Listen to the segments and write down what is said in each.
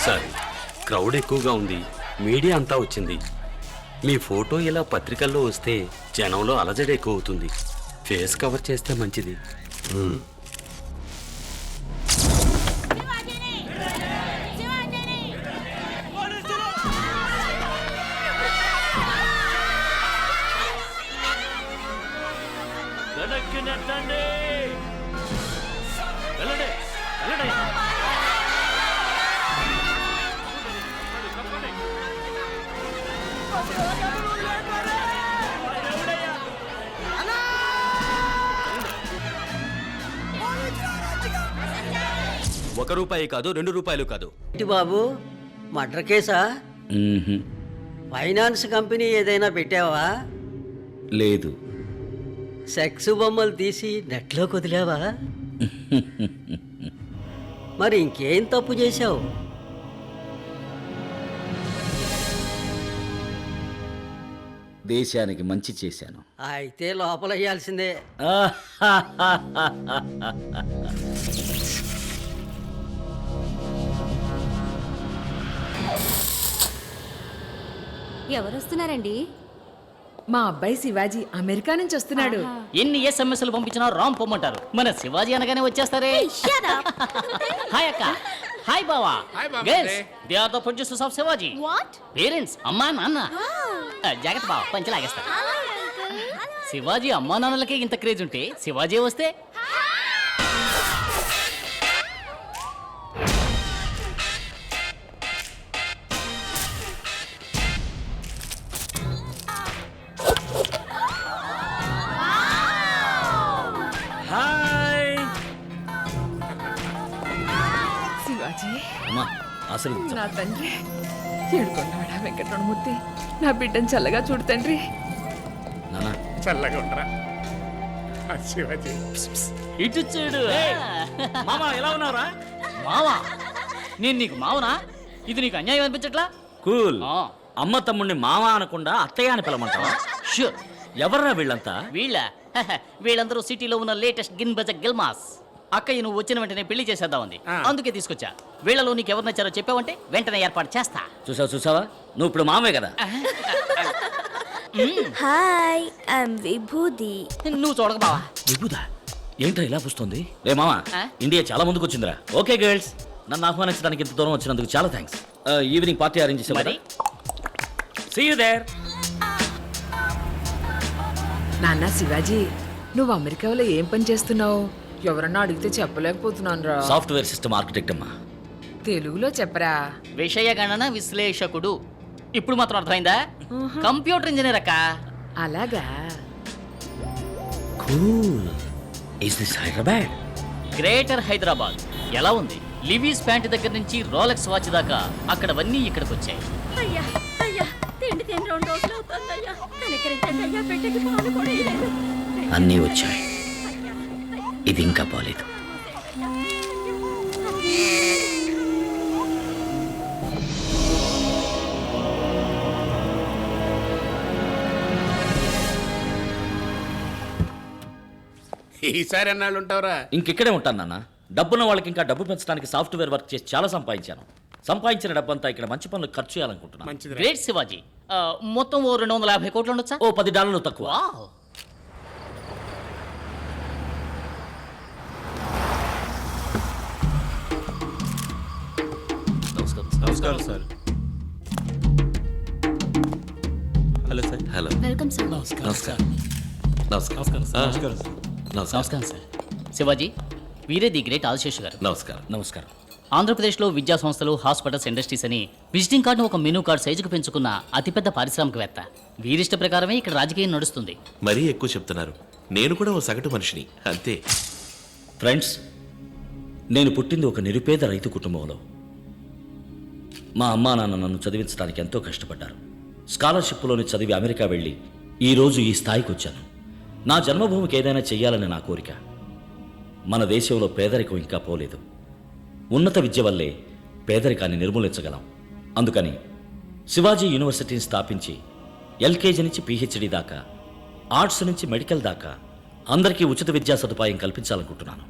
Sir, crowd ఎక్కువగా ఉంది, media అంతా వచ్చింది. మీ ఫోటో ఇలా పత్రికల్లో వస్తే జనంలో అలజడి ఎక్కువ అవుతుంది. ఫేస్ కవర్ చేస్తే మంచిది. ₹1 కాదు, ₹2 కాదు. ఏంటి బాబు, మర్డర్ కేసా? ఫైనాన్స్ కంపెనీ ఏదైనా పెట్టావా? లేదు. సెక్స్ బొమ్మలు తీసి నెట్లో కుదిలేవా? మరి ఇంకేం తప్పు చేశావు? దేశానికి మంచి చేశాను. అయితే లోపల వేయాల్సిందే. ఎవరొస్తున్నారండి? మా అబ్బాయి శివాజీ అమెరికా నుంచి వస్తున్నాడు. ఎన్ని ఎస్ఎంఎస్లు పంపించినా రామ్ పొమ్మంటారు. మన శివాజీ అనగానే వచ్చేస్తారే. హాయ్ అక్క. హాయ్ బావా. Girls, they are the producers of Shivaji. Parents, అమ్మా నాన్న. జాగ్రత్త బావ, పంచి లాగేస్తా. శివాజీ అమ్మా నాన్నలకే ఇంత క్రేజ్ ఉంటే శివాజీ వస్తే శివాజీ అసలు నా తండ్రి, ఏడుకొండవాడా వెంకటరమూర్తి, నా బిడ్డను చల్లగా చూడు తండ్రి. చల్లగా ఉండరా శివాజీ. ఇటు చూడు. మామా ఎలా ఉన్నారా? మావా, నేను నీకు మావనా? ఇది నీకు అన్యాయం అనిపించట్లా? కూల్. అమ్మ తమ్ముడిని మామ అనకుండా అత్తయ్య అని పిలమంటావా? షూర్. ఎవర్రా వీళ్ళంతా? వీళ్ళందరూ సిటీలో ఉన్న లేటెస్ట్ గిన్బజ గిల్మాస్. అక్కయ్య నువ్వు వచ్చిన వెంటనే పెళ్లి చేసేద్దామంది, అందుకే తీసుకొచ్చా. వీళ్ళలో నీకు ఎవరు నచ్చారో చెప్పావంటే వెంటనే ఏర్పాటు చేస్తా. చూసావా, నువ్వు ఇప్పుడు మామే కదా. హాయ్, ఐఎమ్ విభూది. నువ్వు చూడక బావా. విభూదా ఏంట్రా ఇలా పుస్తుంది? రే మామా, ఇండియా చాలా ముందుకు వచ్చిందిరా. ఓకే గర్ల్స్, నన్ను ఆహ్వానించడానికి ఇంత దూరం వచ్చినందుకు చాలా థ్యాంక్స్. ఈవినింగ్ పార్టీ అరేంజ్ చేసాం మరి. See you there. నాన్న శివాజీ, నువ్వు అమెరికాలో ఏం పని చేస్తున్నావు? ఎవరన్నా అడిగితే చెప్పలేకపోతున్నాను రా. సాఫ్ట్వేర్ సిస్టమ్ ఆర్కిటెక్ట్ అమ్మా. తెలుగులో చెప్పరా. విషయ గణన విశ్లేషకుడు. ఇప్పుడు మాత్రం అర్థమైందా? కంప్యూటర్ ఇంజనీర్ అక్క. అలాగా. Cool. Is this Hyderabad? Greater Hyderabad. ఎలా ఉంది? లివీస్ ప్యాంట్ దగ్గర నుంచి రోలెక్స్ వాచ్ దాకా అక్కడవన్నీ ఇక్కడికి వచ్చాయి. అయ్యా అయ్యా, తిండి 2 రోజులు అవుతుందయ్యా. కనికరించండి అయ్యా, పెట్టకి పాలు కూడా ఇవ్వలేదు. అన్నీ వచ్చాయి, ఇది ఇంకా పోలేదు. ఈసారి ఎన్నాళ్ళు ఉంటావురా? ఇంకెక్కడే ఉంటాను నాన్న. డబ్బున్న వాళ్ళకి ఇంకా డబ్బు పెంచడానికి సాఫ్ట్వేర్ వర్క్ చేసి చాలా సంపాదించాను. సంపాదించిన డబ్బంతా ఇక్కడ మంచి పనులు ఖర్చు చేయాలనుకుంటున్నాను. మంచిది. గ్రేట్ శివాజీ. మొత్తం ఓ 250 కోట్లు ఉండొచ్చా? ఓ $10 తక్కువ. నమస్కారం sir. Hello sir. Hello. Welcome sir. నమస్కారం. నమస్కారం సార్. శివాజీ, వీరే ది గ్రేట్ ఆదిశేషు గారు. నమస్కారం. ఆంధ్రప్రదేశ్లో విద్యా సంస్థలు, హాస్పిటల్స్, ఇండస్ట్రీస్ అని విజిటింగ్ కార్డును ఒక మెనూ కార్డ్ సైజుకు పెంచుకున్న అతిపెద్ద పారిశ్రామికవేత్త. వీరిష్ట ప్రకారమే ఇక్కడ రాజకీయం నడుస్తుంది. మరీ ఎక్కువ చెప్తున్నారు. నేను కూడా ఓ సగటు మనిషిని, అంతే. ఫ్రెండ్స్, నేను పుట్టింది ఒక నిరుపేద రైతు కుటుంబంలో. మా అమ్మా నాన్న నన్ను చదివించడానికి ఎంతో కష్టపడ్డారు. స్కాలర్షిప్లోని చదివి అమెరికా వెళ్ళి ఈరోజు ఈ స్థాయికి వచ్చాను. నా జన్మభూమికి ఏదైనా చెయ్యాలని నా కోరిక. మన దేశంలో పేదరికం ఇంకా పోలేదు. ఉన్నత విద్య వల్లే పేదరికాన్ని నిర్మూలించగలం. అందుకని శివాజీ యూనివర్సిటీని స్థాపించి ఎల్కేజీ నుంచి పీహెచ్డీ దాకా, ఆర్ట్స్ నుంచి మెడికల్ దాకా అందరికీ ఉచిత విద్యా సదుపాయం కల్పించాలనుకుంటున్నాను.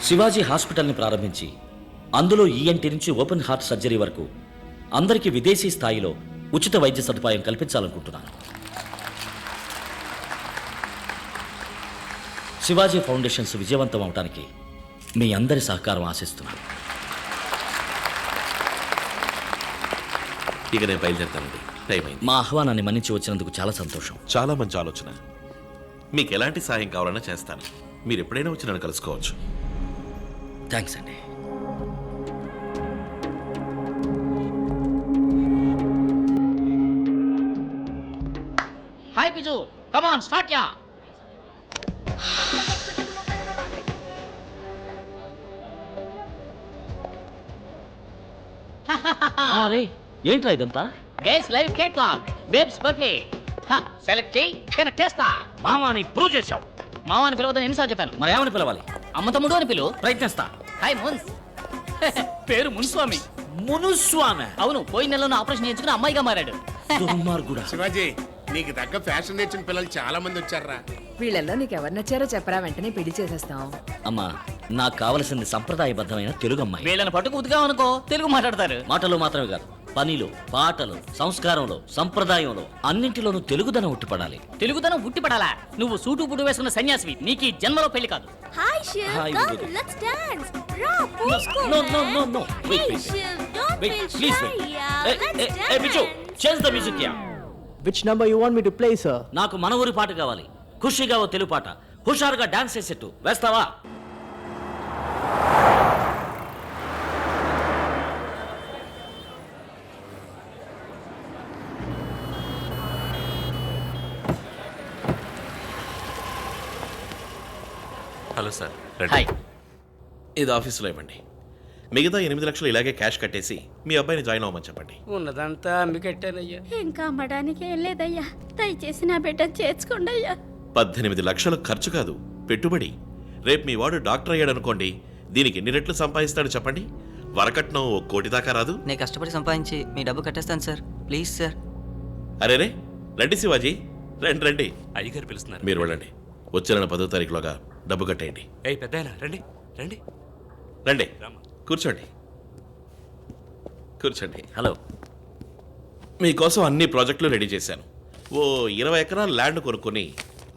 శివాజీ హాస్పిటల్ని ప్రారంభించి అందులో ఈఎన్టీ నుంచి ఓపెన్ హార్ట్ సర్జరీ వరకు అందరికీ విదేశీ స్థాయిలో ఉచిత వైద్య సదుపాయం కల్పించాలనుకుంటున్నాను. శివాజీ ఫౌండేషన్స్ విజయవంతం అవడానికి మీ అందరి సహకారం ఆశిస్తున్నాను. ఇక నేను బయలుదేరుతానండి, టైం అయింది. మా ఆహ్వానాన్ని మన్నించి వచ్చినందుకు చాలా సంతోషం. చాలా మంచి ఆలోచన. మీకు ఎలాంటి సాయం కావాలన్నా చేస్తాను. మీరు ఎప్పుడైనా వచ్చి నన్ను కలుసుకోవచ్చు. థ్యాంక్స్ అండి. Hi Biju, come on start yeah. అరే ఏంట్రా ఇదంతా? Guys live catalogue babes birthday. Select చేయి, కరెక్ట్ చేస్తా. మామాని ప్రూవ్ చేశావు. మావాని పిలవదని ఎన్నిసార్లు చెప్పాను. మరి ఏమని పిలవాలి? అమ్మ తమ్ముడు అని పిలువు. ప్రయత్నిస్తా. హాయ్ మున్స్. పేరు మున్స్వామి. మునుస్వామి. అవును, పోయిన నెలలో ఆపరేషన్ చేయించుకుని అమ్మాయిగా మారాడు. దుర్మార్గుడా. శివాజీ, నీకు తగ్గ ఫ్యాషన్ నేర్చిన పిల్లలు చాలా మంది వచ్చారా. వీళ్ళల్లో నీకు ఎవరు నచ్చారో చెప్పరా, వెంటనే పెళ్లి చేసేస్తాం. అమ్మా, నాకు కావలసింది సంప్రదాయబద్ధమైన తెలుగు అమ్మాయి. వీళ్ళని పట్టుకు ఉతికామనుకో తెలుగు మాట్లాడతారు. మాటలు మాత్రమే కాదు, పనిలో, పాటలు, సంస్కారంలో, సంప్రదాయంలో అన్నింటిలోనూ తెలుగుదనం ఉట్టిపడాలి. తెలుగుదనం ఉట్టిపడాలా? నువ్వు సూటు బుడు వేసుకున్న సన్యాసివి, నీకు ఈ జన్మలో పెళ్లి కాదు. Hi Shiv, Hi, come, Vivek. let's dance. Ra, posko. No. Wait. Hey Shiv, don't Wait, feel please shy, wait. yeah. Let's Hey, Bichu, dance. change the music here. Which number you want me to play, sir? నాకు మన ఊరి పాట కావాలి. ఖుషిగా ఓ తెలుగు పాట. హుషారుగా dance చేసేట్టు వేస్తావా? Hello sir, hi. ఇది ఆఫీసులో ఇవ్వండి. మిగతా 8 లక్షలు ఇలాగే క్యాష్ కట్టేసి మీ అబ్బాయిని జాయిన్ అవ్వమని చెప్పండి. ఉన్నదంతా అమ్మి కట్టానయ్యా. ఇంకా అమ్మడానికి ఏం లేదయ్యా, దయచేసి నా బిడ్డ చేర్చుకోండి అయ్యా. 18 లక్షలు ఖర్చు కాదు, పెట్టుబడి. రేపు మీ వాడు డాక్టర్ అయ్యాడు అనుకోండి, దీనికి ఎన్ని రెట్లు సంపాదిస్తాడు చెప్పండి? వరకట్నం 1 కోటి దాకా రాదు. నేను కష్టపడి సంపాదించి మీ డబ్బు కట్టేస్తాను సార్, ప్లీజ్ సార్. అరేరే, రండి శివాజీ, రండి. అయ్యగారు పిలుస్తున్నారు. మీరు వెళ్ళండి. వచ్చే నెల 10వ తారీఖులోగా డబ్బు కట్టేయండి. పెద్దాయన రండి. రండి, కూర్చోండి. హలో. మీకోసం అన్ని ప్రాజెక్టులు రెడీ చేశాను. ఓ 20 ఎకరాల ల్యాండ్ కొనుక్కొని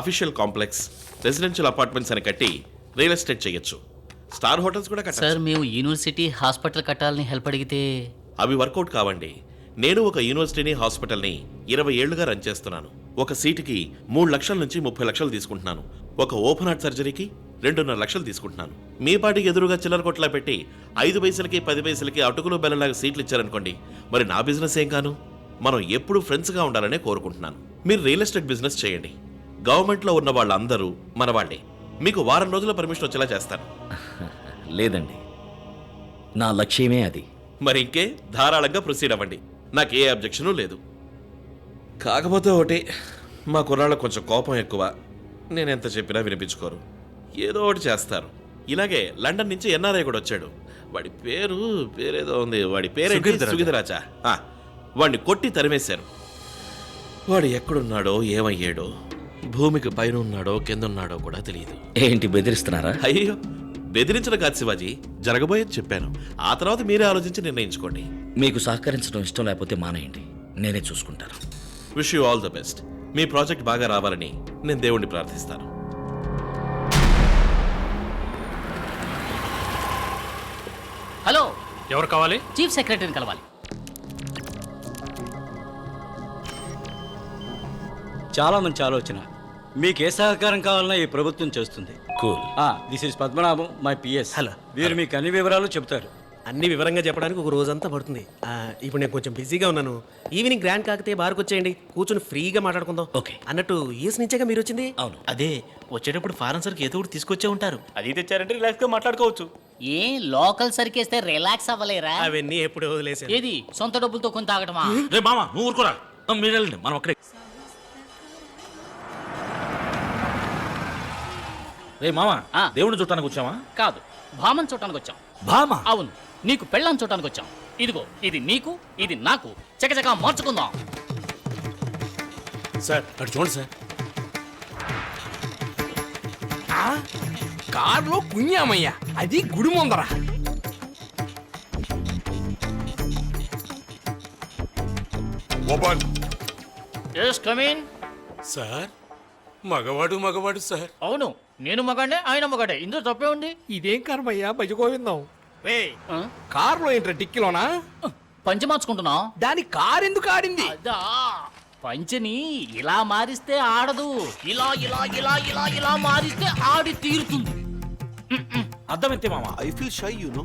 అఫీషియల్ కాంప్లెక్స్, రెసిడెన్షియల్ అపార్ట్మెంట్స్ అని కట్టి రియల్ ఎస్టేట్ చేయొచ్చు. స్టార్ హోటల్స్ కూడా కట్టాలి. సార్, మేము యూనివర్సిటీ హాస్పిటల్ కట్టాలని హెల్ప్ అడిగితే అవి వర్కౌట్ కావండి. నేను ఒక యూనివర్సిటీని, హాస్పిటల్ని 20 ఏళ్లుగా రన్ చేస్తున్నాను. ఒక సీటుకి 3 లక్షల నుంచి 30 లక్షలు తీసుకుంటున్నాను. ఒక ఓపెన్ హార్ట్ సర్జరీకి 2.5 లక్షలు తీసుకుంటున్నాను. మీ పాటికి ఎదురుగా చిల్లర కొట్లా పెట్టి 5 పైసలకి 10 పైసలకి అటుకులు బెల్లలాగా సీట్లు ఇచ్చారనుకోండి, మరి నా బిజినెస్ ఏం కాను? మనం ఎప్పుడు ఫ్రెండ్స్గా ఉండాలనే కోరుకుంటున్నాను. మీరు రియల్ ఎస్టేట్ బిజినెస్ చేయండి. గవర్నమెంట్లో ఉన్న వాళ్ళందరూ మన వాళ్ళే. మీకు వారం రోజుల పర్మిషన్ వచ్చేలా చేస్తాను. లేదండి, నా లక్ష్యమే అది. మరి ఇంకే, ధారాళంగా ప్రొసీడ్ అవ్వండి. నాకు ఏ అబ్జెక్షను లేదు. కాకపోతే ఒకటి, మా కుర్రాళ్ళకు కొంచెం కోపం ఎక్కువ. నేను ఎంత చెప్పినా వినిపించుకోరు, ఏదో ఒకటి చేస్తారు. ఇలాగే లండన్ నుంచి ఎన్ఆర్ఐ కూడా వచ్చాడు. వాడి పేరేదో ఉంది. వాడి పేరు సుగీధరాజా. వాడిని కొట్టి తరిమేశారు. వాడు ఎక్కడున్నాడో, ఏమయ్యాడో, భూమికి పైన ఉన్నాడో కింద ఉన్నాడో కూడా తెలియదు. ఏంటి బెదిరిస్తున్నారా? అయ్యో, బెదిరించడం కాదు శివాజీ, జరగబోయేది చెప్పాను. ఆ తర్వాత మీరే ఆలోచించి నిర్ణయించుకోండి. మీకు సహకరించడం ఇష్టం లేకపోతే మానేయండి, నేనే చూసుకుంటాను. Wish you all the best. Me project బాగా రావాలని నేను దేవుణ్ణి ప్రార్థిస్తాను. హలో, ఎవరు కావాలి? చీఫ్ సెక్రటరీని కలవాలి. చాలా మంచి ఆలోచన. మీకు ఏ సహకారం కావాలన్నా ఈ ప్రభుత్వం చేస్తుంది. Cool. This is Padmanabham, my PS. Hello. వీరు మీకు అన్ని వివరాలు చెబుతారు. అన్ని వివరంగా చెప్పడానికి ఒక రోజంతా పడుతుంది. ఇప్పుడు నేను కొంచెం బిజీగా ఉన్నాను. ఈవినింగ్ గ్రాండ్ కాకతే బార్కి వచ్చేయండి, కూర్చొని ఫ్రీగా మాట్లాడుకుందాం. ఓకే. అన్నట్టు యూఎస్ నుంచేగా మీరు వచ్చింది? అవును. అదే, వచ్చేటప్పుడు ఫారెన్ సర్కి ఏదో ఒకటి తీసుకొచ్చే ఉంటారు. అది తెచ్చారంటే రిలాక్స్ గా మాట్లాడుకోవచ్చు. ఏ లోకల్ సరికేస్తే రిలాక్స్ అవ్వలేరా? అవన్నీ ఎప్పుడు వదిలేసాను. ఏది సొంత డబ్బులతో కొని తాగటమా? రే మామ, నువ్వు ఊరుకోరా. మీరు వెళ్ళండి, మనం అక్కడే. రే మామ, దేవుడిని చూడటానికి వచ్చామా? కాదు, భామన్ చూడటానికి వచ్చాం. భామ? అవును, నీకు పెళ్ళాన్ని చూడటానికి వచ్చాం. ఇదిగో, ఇది నీకు, ఇది నాకు. చకచకా మార్చుకుందాం. సార్ అటు చూడండి సార్. కారులో కుഞ്ഞామయ్యా, అది గుడి ముందర. Yes come in. సార్ మగవాడు సార్. అవును, నేను మగాడే, ఆయన మగాడే, ఇందులో తప్పే ఉంది. ఇదేం కర్మయ్యా భజగోవిందం. రే ఆ? కారులో ఏంట్రా టిక్కిలోనా? పంచి మార్చుకుంటున్నాం. దాని కారు ఎందుకు ఆడింది? అదా పంచని ఇలా మారిస్తే ఆడదు, ఇలా ఇలా ఇలా ఇలా ఇలా మారిస్తే ఆడి తీరుతుంది. అర్థమైతే మామ. I feel shy you know.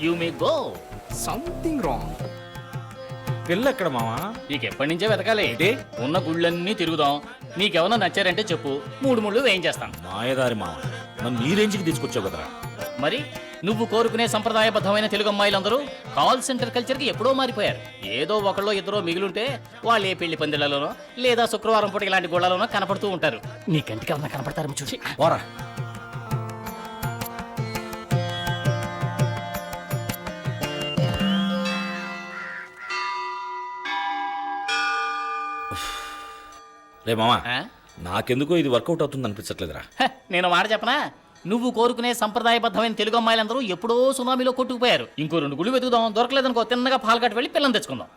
You may go. Something wrong. పిల్ల ఎక్కడ మామ? నీకు ఎప్పటి నుంచే వెతకాలి. ఉన్న గుళ్ళన్నీ తిరుగుదాం. నీకెవరన్నా నచ్చారంటే చెప్పు, 3 ముళ్ళు వేయించేస్తాను. మాయదారి మామ, నన్ను నీ రేంజ్కి తీసుకొచ్చావు కదరా. మరి నువ్వు కోరుకునే సంప్రదాయబద్ధమైన తెలుగు అమ్మాయిలందరూ కాల్ సెంటర్ కల్చర్కి ఎప్పుడో మారిపోయారు. ఏదో ఒకళ్ళో ఇద్దరో మిగిలింటే వాళ్ళు ఏ పెళ్లి పందిళ్లలోనో లేదా శుక్రవారం పూట ఇలాంటి గోళాలోనో కనపడుతూ ఉంటారు. నీ కంటికి ఎవరన్నా కనపడతారు చూసి పోరా. రే మామ, నాకెందుకో ఇది వర్కౌట్ అవుతుంది అనిపించట్లేదురా. నేను మాట చెప్పనా, నువ్వు కోరుకునే సంప్రదాయబద్ధమైన తెలుగు అమ్మాయిలందరూ ఎప్పుడో సునామీలో కొట్టుకుపోయారు. ఇంకో 2 గుళ్ళు వెతుకుదాం, దొరకలేదనుకో తిన్నగా పాల్గట్ వెళ్ళి పిల్లని తెచ్చుకుందాం.